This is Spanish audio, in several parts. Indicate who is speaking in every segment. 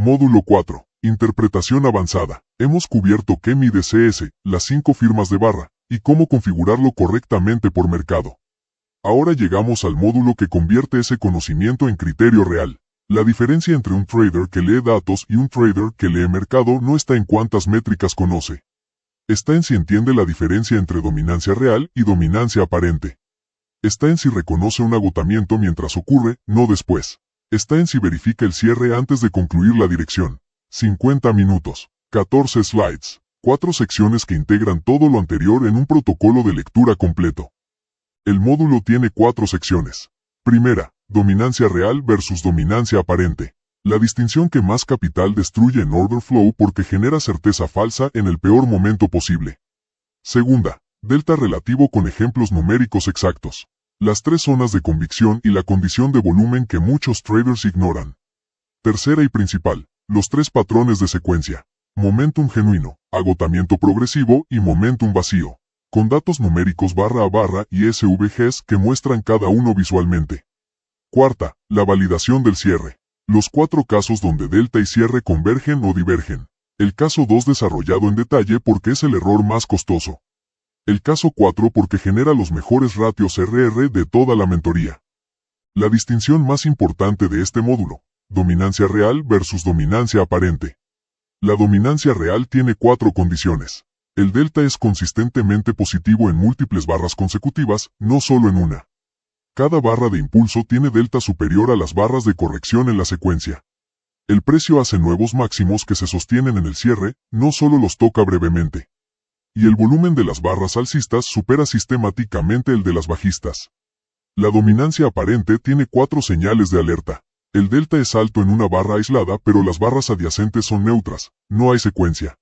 Speaker 1: Módulo 4. Interpretación avanzada. Hemos cubierto qué mide CS, las 5 firmas de barra, y cómo configurarlo correctamente por mercado. Ahora llegamos al módulo que convierte ese conocimiento en criterio real. La diferencia entre un trader que lee datos y un trader que lee mercado no está en cuántas métricas conoce. Está en si entiende la diferencia entre dominancia real y dominancia aparente. Está en si reconoce un agotamiento mientras ocurre, no después. Está en si verifica el cierre antes de concluir la dirección. 50 minutos, 14 slides, 4 secciones que integran todo lo anterior en un protocolo de lectura completo. El módulo tiene 4 secciones. Primera, dominancia real versus dominancia aparente. La distinción que más capital destruye en order flow porque genera certeza falsa en el peor momento posible. Segunda, delta relativo con ejemplos numéricos exactos. Las 3 zonas de convicción y la condición de volumen que muchos traders ignoran. Tercera y principal, los 3 patrones de secuencia. Momentum genuino, agotamiento progresivo y momentum vacío. Con datos numéricos barra a barra y SVGs que muestran cada uno visualmente. Cuarta, la validación del cierre. Los 4 casos donde delta y cierre convergen o divergen. El caso 2 desarrollado en detalle porque es el error más costoso. El caso 4 porque genera los mejores ratios RR de toda la mentoría. La distinción más importante de este módulo, dominancia real versus dominancia aparente. La dominancia real tiene 4 condiciones. El delta es consistentemente positivo en múltiples barras consecutivas, no solo en una. Cada barra de impulso tiene delta superior a las barras de corrección en la secuencia. El precio hace nuevos máximos que se sostienen en el cierre, no solo los toca brevemente. Y el volumen de las barras alcistas supera sistemáticamente el de las bajistas. La dominancia aparente tiene 4 señales de alerta. El delta es alto en una barra aislada pero las barras adyacentes son neutras, no hay secuencia.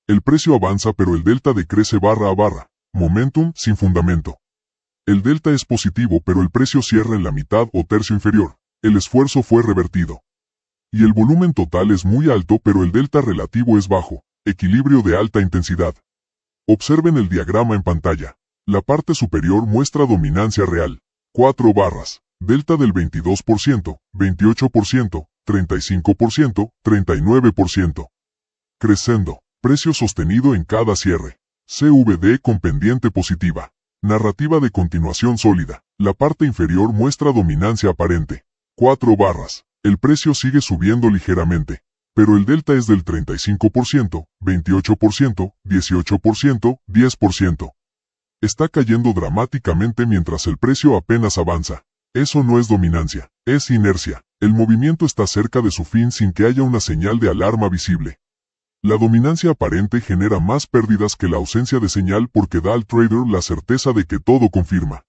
Speaker 1: El precio avanza pero el delta decrece barra a barra, momentum sin fundamento. El delta es positivo pero el precio cierra en la mitad o tercio inferior, el esfuerzo fue revertido. Y el volumen total es muy alto pero el delta relativo es bajo, equilibrio de alta intensidad. Observen el diagrama en pantalla. La parte superior muestra dominancia real, 4 barras, delta del 22%, 28%, 35%, 39%. Crescendo, precio sostenido en cada cierre. CVD con pendiente positiva. Narrativa de continuación sólida. La parte inferior muestra dominancia aparente. 4 barras. El precio sigue subiendo ligeramente. Pero el delta es del 35%, 28%, 18%, 10%. Está cayendo dramáticamente mientras el precio apenas avanza. Eso no es dominancia, es inercia. El movimiento está cerca de su fin sin que haya una señal de alarma visible. La dominancia aparente genera más pérdidas que la ausencia de señal porque da al trader la certeza de que todo confirma.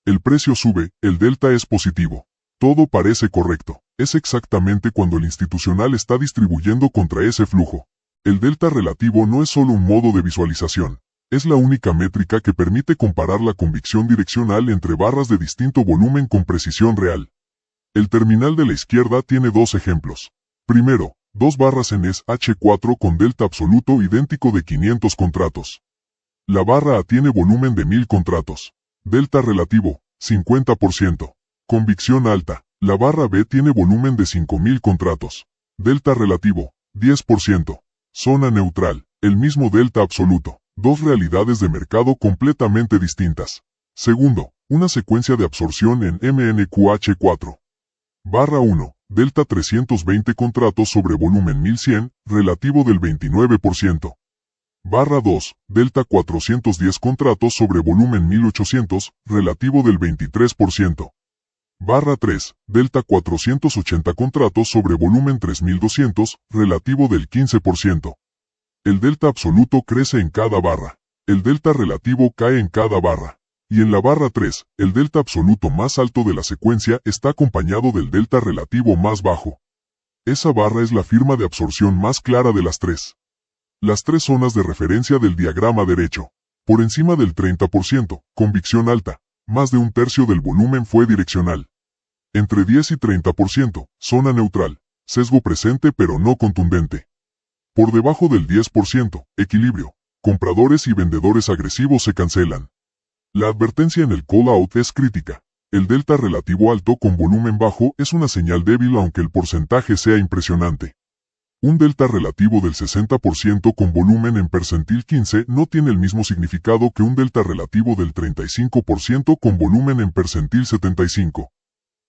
Speaker 1: El precio sube, el delta es positivo. Todo parece correcto. Es exactamente cuando el institucional está distribuyendo contra ese flujo. El delta relativo no es solo un modo de visualización. Es la única métrica que permite comparar la convicción direccional entre barras de distinto volumen con precisión real. El terminal de la izquierda tiene 2 ejemplos. Primero, 2 barras en H4 con delta absoluto idéntico de 500 contratos. La barra A tiene volumen de 1000 contratos. Delta relativo, 50%. Convicción alta. La barra B tiene volumen de 5000 contratos. Delta relativo, 10%. Zona neutral, el mismo delta absoluto. 2 realidades de mercado completamente distintas. Segundo, una secuencia de absorción en MNQH4. Barra 1, delta 320 contratos sobre volumen 1100, relativo del 29%. Barra 2, delta 410 contratos sobre volumen 1800, relativo del 23%. Barra 3, delta 480 contratos sobre volumen 3200, relativo del 15%. El delta absoluto crece en cada barra. El delta relativo cae en cada barra. Y en la barra 3, el delta absoluto más alto de la secuencia está acompañado del delta relativo más bajo. Esa barra es la firma de absorción más clara de las 3. Las 3 zonas de referencia del diagrama derecho. Por encima del 30%, convicción alta. Más de un tercio del volumen fue direccional. Entre 10 y 30%, zona neutral, sesgo presente pero no contundente. Por debajo del 10%, equilibrio, compradores y vendedores agresivos se cancelan. La advertencia en el call-out es crítica. El delta relativo alto con volumen bajo es una señal débil aunque el porcentaje sea impresionante. Un delta relativo del 60% con volumen en percentil 15 no tiene el mismo significado que un delta relativo del 35% con volumen en percentil 75.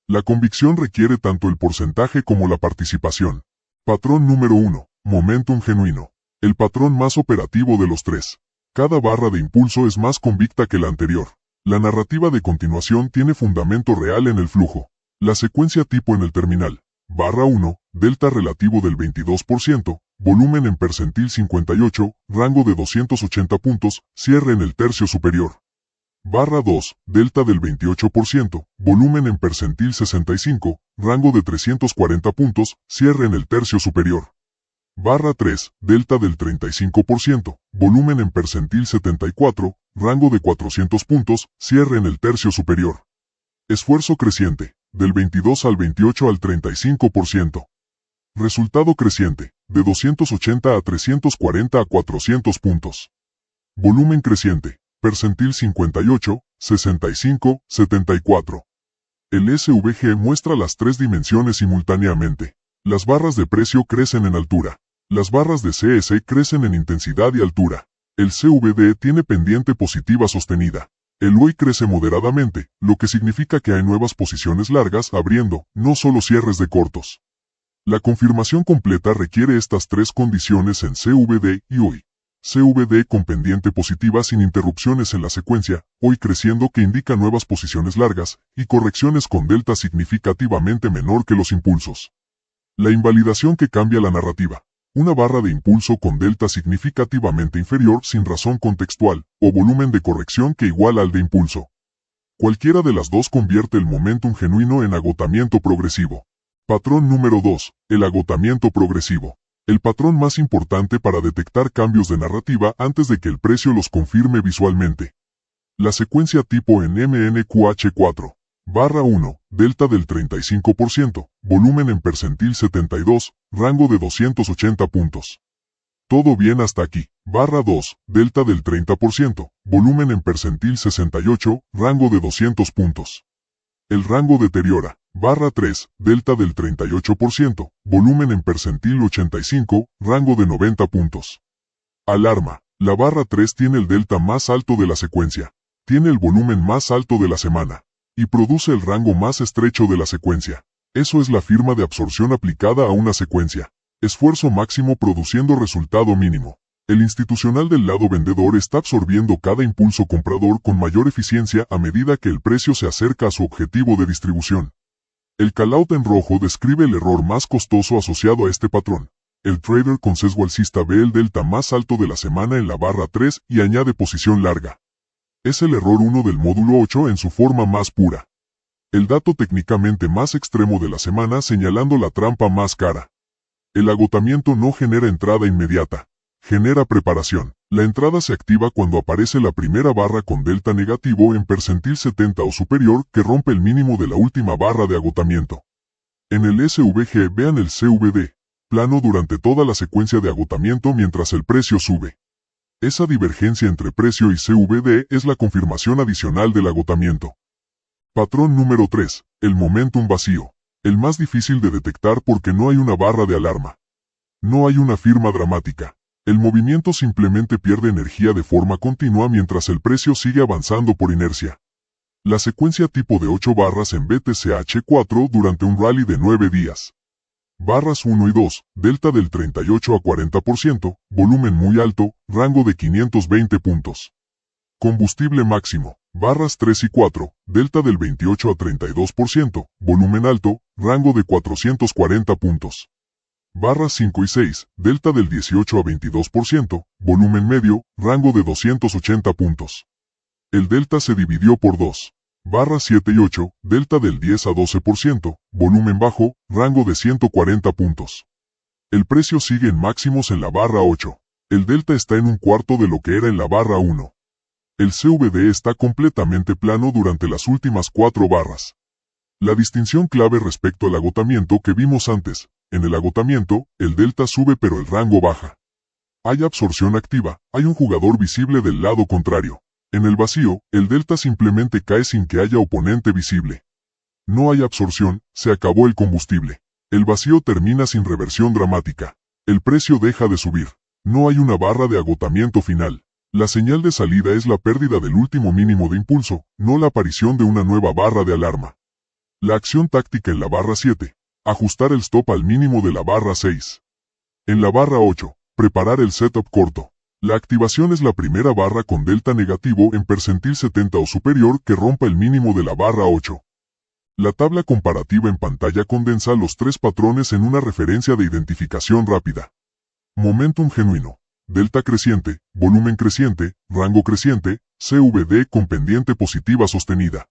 Speaker 1: La convicción requiere tanto el porcentaje como la participación. Patrón número 1. Momentum genuino. El patrón más operativo de los tres. Cada barra de impulso es más convicta que la anterior. La narrativa de continuación tiene fundamento real en el flujo. La secuencia tipo en el terminal. Barra 1, delta relativo del 22%, volumen en percentil 58, rango de 280 puntos, cierre en el tercio superior. Barra 2, delta del 28%, volumen en percentil 65, rango de 340 puntos, cierre en el tercio superior. Barra 3, delta del 35%, volumen en percentil 74, rango de 400 puntos, cierre en el tercio superior. Esfuerzo creciente, del 22 al 28 al 35%. Resultado creciente, de 280 a 340 a 400 puntos. Volumen creciente, percentil 58, 65, 74. El SVG muestra las tres dimensiones simultáneamente. Las barras de precio crecen en altura. Las barras de CS crecen en intensidad y altura. El CVD tiene pendiente positiva sostenida. El UI crece moderadamente, lo que significa que hay nuevas posiciones largas abriendo, no solo cierres de cortos. La confirmación completa requiere estas tres condiciones en CVD y UI. CVD con pendiente positiva sin interrupciones en la secuencia, UI creciendo que indica nuevas posiciones largas, y correcciones con delta significativamente menor que los impulsos. La invalidación que cambia la narrativa. Una barra de impulso con delta significativamente inferior sin razón contextual, o volumen de corrección que iguala al de impulso. Cualquiera de las dos convierte el momentum genuino en agotamiento progresivo. Patrón número 2, el agotamiento progresivo. El patrón más importante para detectar cambios de narrativa antes de que el precio los confirme visualmente. La secuencia tipo en MNQH4. Barra 1, delta del 35%, volumen en percentil 72, rango de 280 puntos. Todo bien hasta aquí. Barra 2, delta del 30%, volumen en percentil 68, rango de 200 puntos. El rango deteriora. Barra 3, delta del 38%, volumen en percentil 85, rango de 90 puntos. Alarma. La barra 3 tiene el delta más alto de la secuencia. Tiene el volumen más alto de la semana. Y produce el rango más estrecho de la secuencia. Eso es la firma de absorción aplicada a una secuencia. Esfuerzo máximo produciendo resultado mínimo. El institucional del lado vendedor está absorbiendo cada impulso comprador con mayor eficiencia a medida que el precio se acerca a su objetivo de distribución. El callout en rojo describe el error más costoso asociado a este patrón. El trader con sesgo alcista ve el delta más alto de la semana en la barra 3 y añade posición larga. Es el error 1 del módulo 8 en su forma más pura. El dato técnicamente más extremo de la semana señalando la trampa más cara. El agotamiento no genera entrada inmediata. Genera preparación. La entrada se activa cuando aparece la primera barra con delta negativo en percentil 70 o superior que rompe el mínimo de la última barra de agotamiento. En el SVG vean el CVD, plano durante toda la secuencia de agotamiento mientras el precio sube. Esa divergencia entre precio y CVD es la confirmación adicional del agotamiento. Patrón número 3, el momentum vacío. El más difícil de detectar porque no hay una barra de alarma. No hay una firma dramática. El movimiento simplemente pierde energía de forma continua mientras el precio sigue avanzando por inercia. La secuencia tipo de 8 barras en BTCH4 durante un rally de 9 días. Barras 1 y 2, delta del 38 a 40%, volumen muy alto, rango de 520 puntos. Combustible máximo, barras 3 y 4, delta del 28 a 32%, volumen alto, rango de 440 puntos. Barras 5 y 6, delta del 18 a 22%, volumen medio, rango de 280 puntos. El delta se dividió por 2. Barras 7 y 8, delta del 10 a 12%, volumen bajo, rango de 140 puntos. El precio sigue en máximos en la barra 8. El delta está en un cuarto de lo que era en la barra 1. El CVD está completamente plano durante las últimas 4 barras. La distinción clave respecto al agotamiento que vimos antes. En el agotamiento, el delta sube pero el rango baja. Hay absorción activa, hay un jugador visible del lado contrario. En el vacío, el delta simplemente cae sin que haya oponente visible. No hay absorción, se acabó el combustible. El vacío termina sin reversión dramática. El precio deja de subir. No hay una barra de agotamiento final. La señal de salida es la pérdida del último mínimo de impulso, no la aparición de una nueva barra de alarma. La acción táctica en la barra 7. Ajustar el stop al mínimo de la barra 6. En la barra 8. Preparar el setup corto. La activación es la primera barra con delta negativo en percentil 70 o superior que rompa el mínimo de la barra 8. La tabla comparativa en pantalla condensa los tres patrones en una referencia de identificación rápida. Momentum genuino. Delta creciente, volumen creciente, rango creciente, CVD con pendiente positiva sostenida.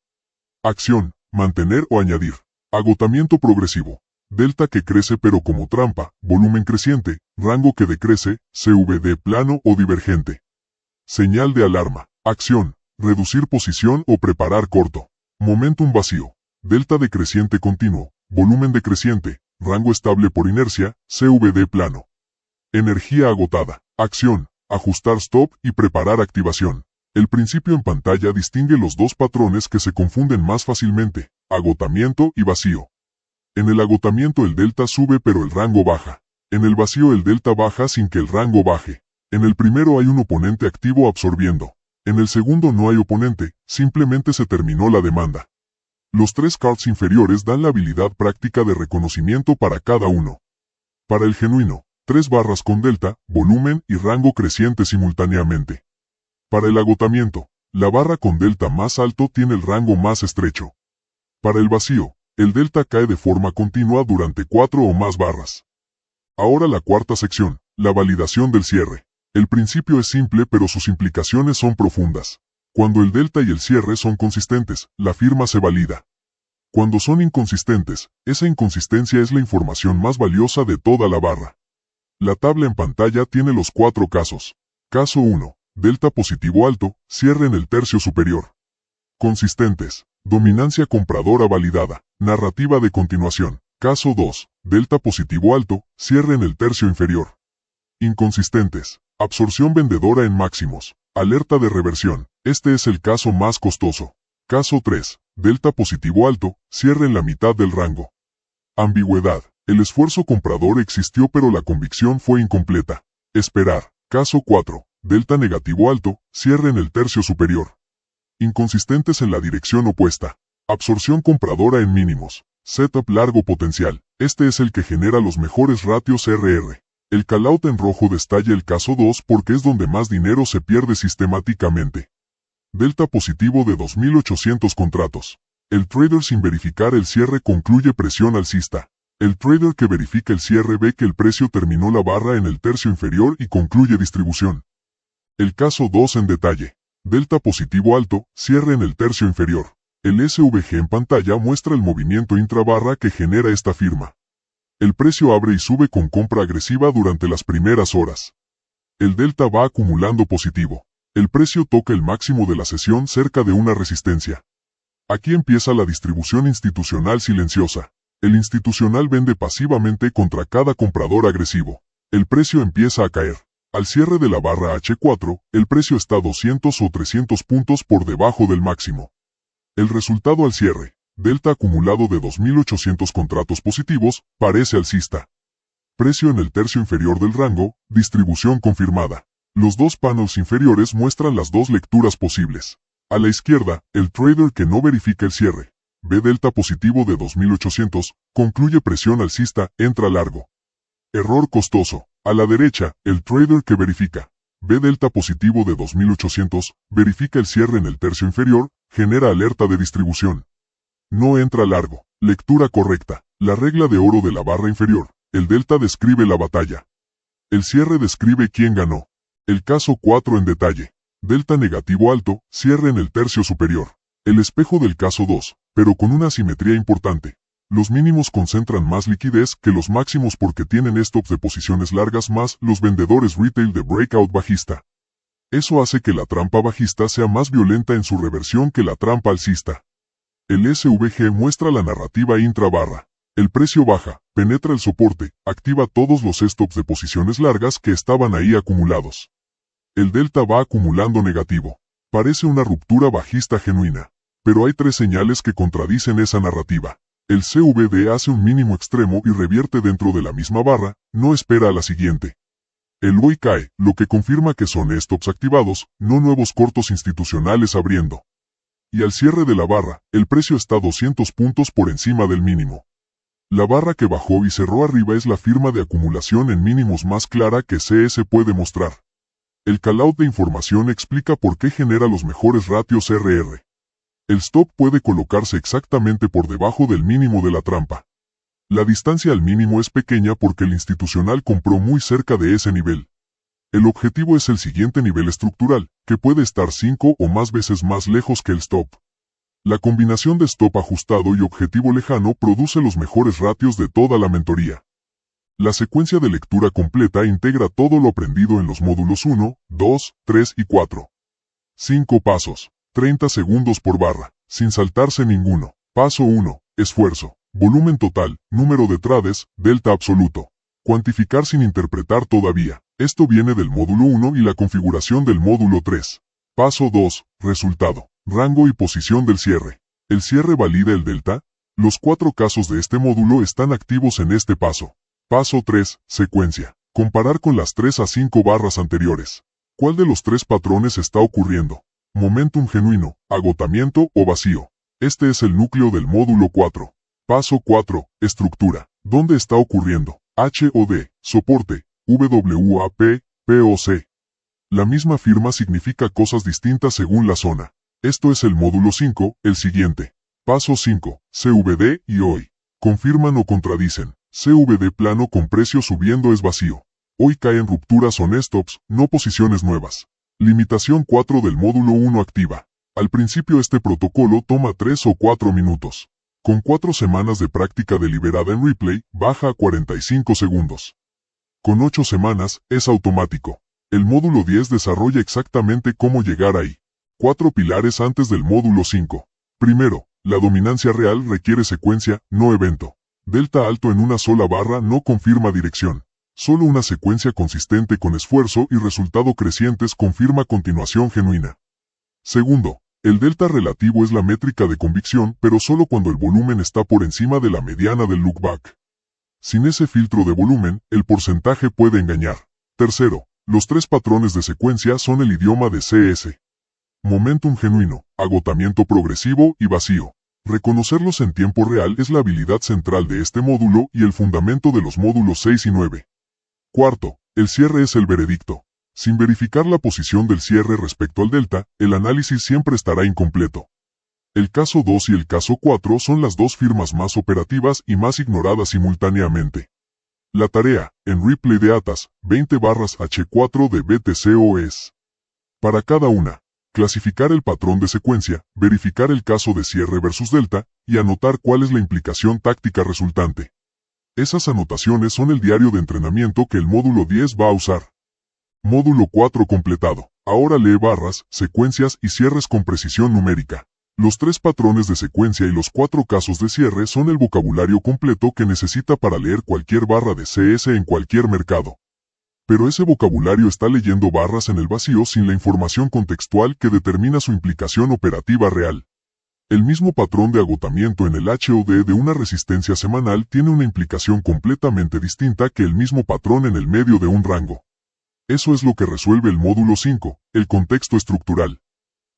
Speaker 1: Acción, mantener o añadir. Agotamiento progresivo. Delta que crece pero como trampa, volumen creciente, rango que decrece, CVD plano o divergente. Señal de alarma. Acción, reducir posición o preparar corto. Momentum vacío. Delta decreciente continuo, volumen decreciente, rango estable por inercia, CVD plano. Energía agotada. Acción, ajustar stop y preparar activación. El principio en pantalla distingue los dos patrones que se confunden más fácilmente, agotamiento y vacío. En el agotamiento el delta sube pero el rango baja. En el vacío el delta baja sin que el rango baje. En el primero hay un oponente activo absorbiendo. En el segundo no hay oponente, simplemente se terminó la demanda. Los tres cards inferiores dan la habilidad práctica de reconocimiento para cada uno. Para el genuino, 3 barras con delta, volumen y rango creciente simultáneamente. Para el agotamiento, la barra con delta más alto tiene el rango más estrecho. Para el vacío, el delta cae de forma continua durante 4 o más barras. Ahora la cuarta sección, la validación del cierre. El principio es simple pero sus implicaciones son profundas. Cuando el delta y el cierre son consistentes, la firma se valida. Cuando son inconsistentes, esa inconsistencia es la información más valiosa de toda la barra. La tabla en pantalla tiene los 4 casos. Caso 1. Delta positivo alto, cierre en el tercio superior. Consistentes. Dominancia compradora validada. Narrativa de continuación. Caso 2. Delta positivo alto, cierre en el tercio inferior. Inconsistentes. Absorción vendedora en máximos. Alerta de reversión. Este es el caso más costoso. Caso 3. Delta positivo alto, cierre en la mitad del rango. Ambigüedad. El esfuerzo comprador existió pero la convicción fue incompleta. Esperar. Caso 4. Delta negativo alto, cierre en el tercio superior. Inconsistentes en la dirección opuesta. Absorción compradora en mínimos. Setup largo potencial. Este es el que genera los mejores ratios RR. El callout en rojo destalla el caso 2 porque es donde más dinero se pierde sistemáticamente. Delta positivo de 2.800 contratos. El trader sin verificar el cierre concluye presión alcista. El trader que verifica el cierre ve que el precio terminó la barra en el tercio inferior y concluye distribución. El caso 2 en detalle. Delta positivo alto, cierre en el tercio inferior. El SVG en pantalla muestra el movimiento intrabarra que genera esta firma. El precio abre y sube con compra agresiva durante las primeras horas. El delta va acumulando positivo. El precio toca el máximo de la sesión cerca de una resistencia. Aquí empieza la distribución institucional silenciosa. El institucional vende pasivamente contra cada comprador agresivo. El precio empieza a caer. Al cierre de la barra H4, el precio está 200 o 300 puntos por debajo del máximo. El resultado al cierre, delta acumulado de 2.800 contratos positivos, parece alcista. Precio en el tercio inferior del rango, distribución confirmada. Los dos paneles inferiores muestran las dos lecturas posibles. A la izquierda, el trader que no verifica el cierre. Ve delta positivo de 2.800, concluye presión alcista, entra largo. Error costoso. A la derecha, el trader que verifica. Ve delta positivo de 2.800, verifica el cierre en el tercio inferior, genera alerta de distribución. No entra largo. Lectura correcta. La regla de oro de la barra inferior. El delta describe la batalla. El cierre describe quién ganó. El caso 4 en detalle. Delta negativo alto, cierre en el tercio superior. El espejo del caso 2, pero con una asimetría importante. Los mínimos concentran más liquidez que los máximos porque tienen stops de posiciones largas más los vendedores retail de breakout bajista. Eso hace que la trampa bajista sea más violenta en su reversión que la trampa alcista. El SVG muestra la narrativa intrabarra. El precio baja, penetra el soporte, activa todos los stops de posiciones largas que estaban ahí acumulados. El delta va acumulando negativo. Parece una ruptura bajista genuina. Pero hay 3 señales que contradicen esa narrativa. El CVD hace un mínimo extremo y revierte dentro de la misma barra, no espera a la siguiente. El hoy cae, lo que confirma que son stops activados, no nuevos cortos institucionales abriendo. Y al cierre de la barra, el precio está 200 puntos por encima del mínimo. La barra que bajó y cerró arriba es la firma de acumulación en mínimos más clara que CS puede mostrar. El callout de información explica por qué genera los mejores ratios RR. El stop puede colocarse exactamente por debajo del mínimo de la trampa. La distancia al mínimo es pequeña porque el institucional compró muy cerca de ese nivel. El objetivo es el siguiente nivel estructural, que puede estar 5 o más veces más lejos que el stop. La combinación de stop ajustado y objetivo lejano produce los mejores ratios de toda la mentoría. La secuencia de lectura completa integra todo lo aprendido en los módulos 1, 2, 3 y 4. 5 pasos, 30 segundos por barra, sin saltarse ninguno. Paso 1, esfuerzo, volumen total, número de trades, delta absoluto. Cuantificar sin interpretar todavía. Esto viene del módulo 1 y la configuración del módulo 3. Paso 2, resultado. Rango y posición del cierre. ¿El cierre valida el delta? Los 4 casos de este módulo están activos en este paso. Paso 3, secuencia. Comparar con las 3 a 5 barras anteriores. ¿Cuál de los 3 patrones está ocurriendo? Momentum genuino, agotamiento o vacío. Este es el núcleo del módulo 4. Paso 4, estructura. ¿Dónde está ocurriendo? H o D, soporte, WAP, P o C. La misma firma significa cosas distintas según la zona. Esto es el módulo 5, el siguiente. Paso 5, CVD y hoy. Confirman o contradicen. CVD plano con precio subiendo es vacío. Hoy caen rupturas on stops, no posiciones nuevas. Limitación 4 del módulo 1 activa. Al principio este protocolo toma 3 o 4 minutos. Con 4 semanas de práctica deliberada en replay, baja a 45 segundos. Con 8 semanas, es automático. El módulo 10 desarrolla exactamente cómo llegar ahí. 4 pilares antes del módulo 5. Primero, la dominancia real requiere secuencia, no evento. Delta alto en una sola barra no confirma dirección. Solo una secuencia consistente con esfuerzo y resultado crecientes confirma continuación genuina. Segundo, el delta relativo es la métrica de convicción, pero solo cuando el volumen está por encima de la mediana del lookback. Sin ese filtro de volumen, el porcentaje puede engañar. Tercero, los 3 patrones de secuencia son el idioma de CS. Momentum genuino, agotamiento progresivo y vacío. Reconocerlos en tiempo real es la habilidad central de este módulo y el fundamento de los módulos 6 y 9. Cuarto, el cierre es el veredicto. Sin verificar la posición del cierre respecto al delta, el análisis siempre estará incompleto. El caso 2 y el caso 4 son las 2 firmas más operativas y más ignoradas simultáneamente. La tarea, en replay de ATAS, 20 barras H4 de BTCO es. Para cada una, clasificar el patrón de secuencia, verificar el caso de cierre versus delta, y anotar cuál es la implicación táctica resultante. Esas anotaciones son el diario de entrenamiento que el módulo 10 va a usar. Módulo 4 completado. Ahora lee barras, secuencias y cierres con precisión numérica. Los 3 patrones de secuencia y los 4 casos de cierre son el vocabulario completo que necesita para leer cualquier barra de CS en cualquier mercado. Pero ese vocabulario está leyendo barras en el vacío sin la información contextual que determina su implicación operativa real. El mismo patrón de agotamiento en el HOD de una resistencia semanal tiene una implicación completamente distinta que el mismo patrón en el medio de un rango. Eso es lo que resuelve el módulo 5, el contexto estructural.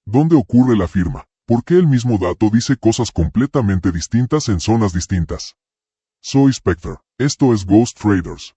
Speaker 1: ¿Dónde ocurre la firma? ¿Por qué el mismo dato dice cosas completamente distintas en zonas distintas? Soy Spectre. Esto es Ghost Traders.